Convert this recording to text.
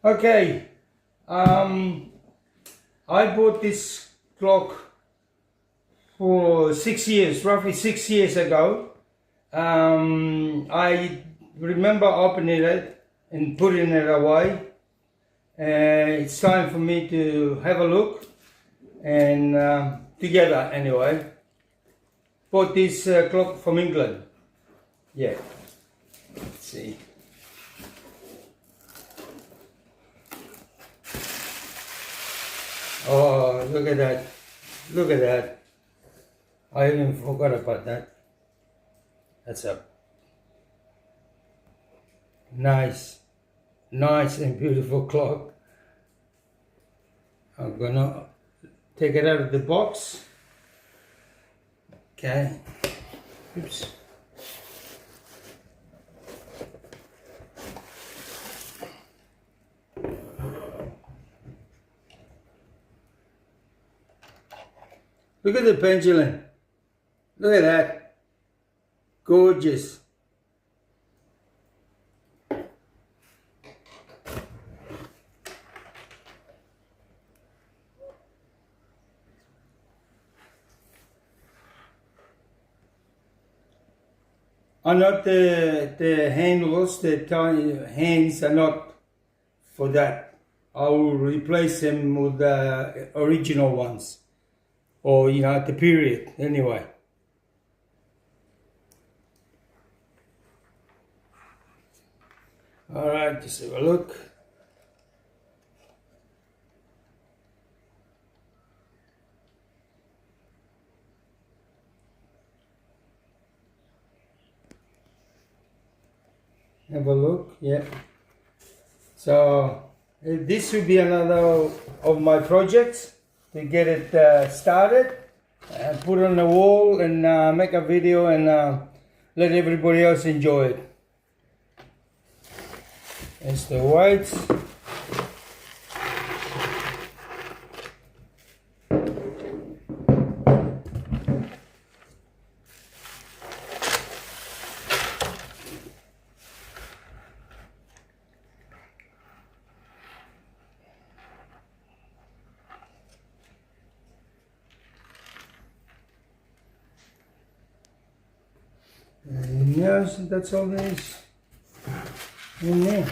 Okay, I bought this clock for 6 years, roughly 6 years ago. I remember opening it and putting it away. It's time for me to have a look and together anyway. Bought this clock from England. Yeah, let's see. Oh, look at that. Look at that. I even forgot about that. That's a nice and beautiful clock. I'm gonna take it out of the box. Okay. Oops. Look at the pendulum. Look at that. Gorgeous. Are not the handles, the tiny hands are not for that. I will replace them with the original ones. Or, at the period, anyway. Alright, just have a look. Have a look, yeah. So, this will be another of my projects to get it started, put on the wall and make a video and let everybody else enjoy it. It's the white. And yes, that's all there is in there.